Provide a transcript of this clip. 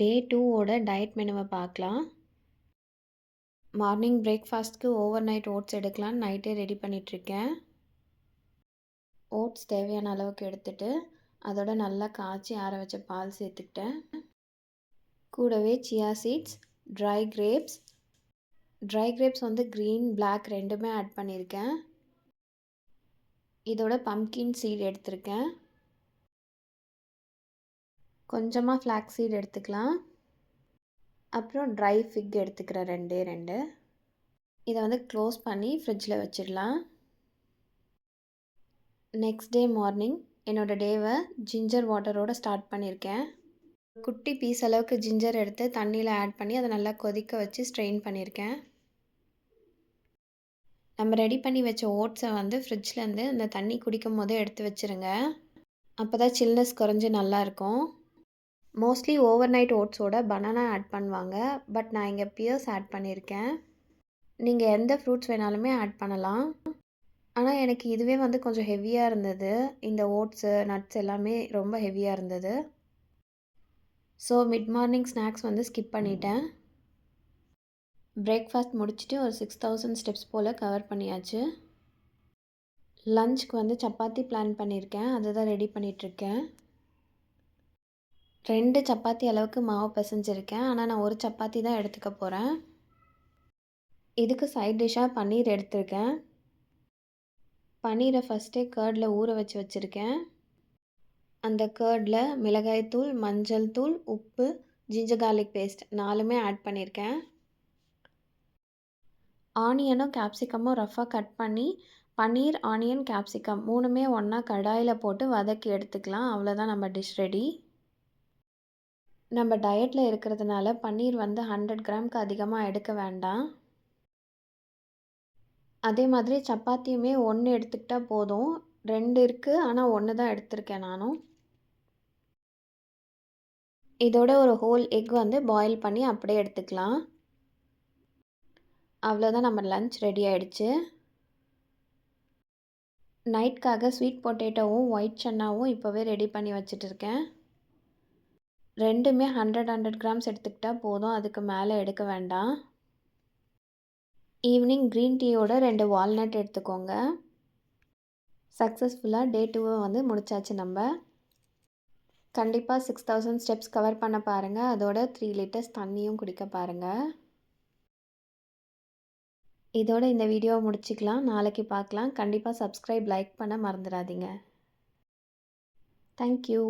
டே 2 ஓட டயட் மெனுவை பார்க்கலாம். Morning பிரேக்ஃபாஸ்ட்க்கு over night oats எடுக்கலான்னு நைட்டே ரெடி பண்ணிகிட்ருக்கேன். ஓட்ஸ் தேவையான அளவுக்கு எடுத்துகிட்டு அதோட நல்லா காய்ச்சி ஆற வச்ச பால் சேர்த்துக்கிட்டேன். கூடவே சியா சீட்ஸ், ட்ரை கிரேப்ஸ் வந்து க்ரீன், பிளாக் ரெண்டுமே ஆட் பண்ணியிருக்கேன். இதோட பம்கின் சீட் எடுத்திருக்கேன். கொஞ்சமாக ஃப்ளாக்ஸ் சீட் எடுத்துக்கலாம். அப்புறம் ட்ரை ஃபிக் எடுத்துக்கிறேன் 2. இதை வந்து க்ளோஸ் பண்ணி ஃப்ரிட்ஜில் வச்சிடலாம். நெக்ஸ்ட் டே மார்னிங் என்னோடய டேவை ஜிஞ்சர் வாட்டரோடு ஸ்டார்ட் பண்ணியிருக்கேன். குட்டி பீஸ் அளவுக்கு ஜிஞ்சர் எடுத்து தண்ணியில் ஆட் பண்ணி அதை நல்லா கொதிக்க வச்சு ஸ்ட்ரெயின் பண்ணியிருக்கேன். நம்ம ரெடி பண்ணி வச்ச ஓட்ஸை வந்து ஃப்ரிட்ஜ்லேருந்து அந்த தண்ணி குடிக்கும் போதே எடுத்து வச்சுருங்க. அப்போ தான் சில்னஸ் குறைஞ்சி நல்லாயிருக்கும். மோஸ்ட்லி ஓவர் நைட் ஓட்ஸோட பனானா ஆட் பண்ணுவாங்க. பட் நான் இங்கே பியர்ஸ் ஆட் பண்ணியிருக்கேன். நீங்கள் எந்த ஃப்ரூட்ஸ் வேணாலுமே ஆட் பண்ணலாம். ஆனால் எனக்கு இதுவே வந்து கொஞ்சம் ஹெவியாக இருந்தது. இந்த ஓட்ஸு, நட்ஸ் எல்லாமே ரொம்ப ஹெவியாக இருந்தது. ஸோ மிட் மார்னிங் ஸ்நாக்ஸ் வந்து ஸ்கிப் பண்ணிட்டேன். பிரேக்ஃபாஸ்ட் முடிச்சுட்டு ஒரு 6000 ஸ்டெப்ஸ் போல் கவர் பண்ணியாச்சு. லஞ்சுக்கு வந்து சப்பாத்தி பிளான் பண்ணியிருக்கேன். அதுதான் ரெடி பண்ணிகிட்ருக்கேன். 2 சப்பாத்தி அளவுக்கு மாவு பிசைஞ்சிருக்கேன். ஆனால் நான் ஒரு சப்பாத்தி தான் எடுத்துக்க போகிறேன். இதுக்கு சைட் டிஷ்ஷாக பன்னீர் எடுத்திருக்கேன். பன்னீரை ஃபஸ்ட்டே கர்டில் ஊற வச்சுருக்கேன். அந்த கர்டில் மிளகாய்த்தூள், மஞ்சள் தூள், உப்பு, ஜிஞ்சர் கார்லிக் பேஸ்ட் 4மே ஆட் பண்ணியிருக்கேன். ஆனியனும் கேப்சிகமும் ரஃப்பாக கட் பண்ணி பன்னீர், ஆனியன், கேப்சிகம் 3மே ஒன்றா கடாயில் போட்டு வதக்கி எடுத்துக்கலாம். அவ்வளோதான், நம்ம டிஷ் ரெடி. நம்ம டயட்டில் இருக்கிறதுனால பன்னீர் வந்து 100 கிராமுக்கு அதிகமாக எடுக்க வேண்டாம். அதே மாதிரி சப்பாத்தியுமே 1 எடுத்துக்கிட்டால் போதும். 2 இருக்குது, ஆனால் 1 தான் எடுத்திருக்கேன் நானும். இதோட ஒரு ஹோல் எக் வந்து பாயில் பண்ணி அப்படியே எடுத்துக்கலாம். அவ்வளோதான், நம்ம லஞ்ச் ரெடி ஆகிடுச்சு. நைட்காக ஸ்வீட் பொட்டேட்டோவும் ஒயிட் சன்னாவும் இப்போவே ரெடி பண்ணி வச்சுட்டுருக்கேன். 2மே 100 கிராம்ஸ் எடுத்துக்கிட்டால் போதும், அதுக்கு மேலே எடுக்க வேண்டாம். ஈவினிங் க்ரீன் டீயோட 2 வால்நட் எடுத்துக்கோங்க. சக்ஸஸ்ஃபுல்லாக டே 2 வந்து முடிச்சாச்சு. நம்ம கண்டிப்பாக 6000 ஸ்டெப்ஸ் கவர் பண்ண பாருங்கள். அதோட 3 லிட்டர்ஸ் தண்ணியும் குடிக்க பாருங்கள். இதோட இந்த வீடியோவை முடிச்சுக்கலாம். நாளைக்கு பார்க்கலாம். கண்டிப்பாக சப்ஸ்கிரைப், லைக் பண்ண மறந்துடாதீங்க. தேங்க்யூ.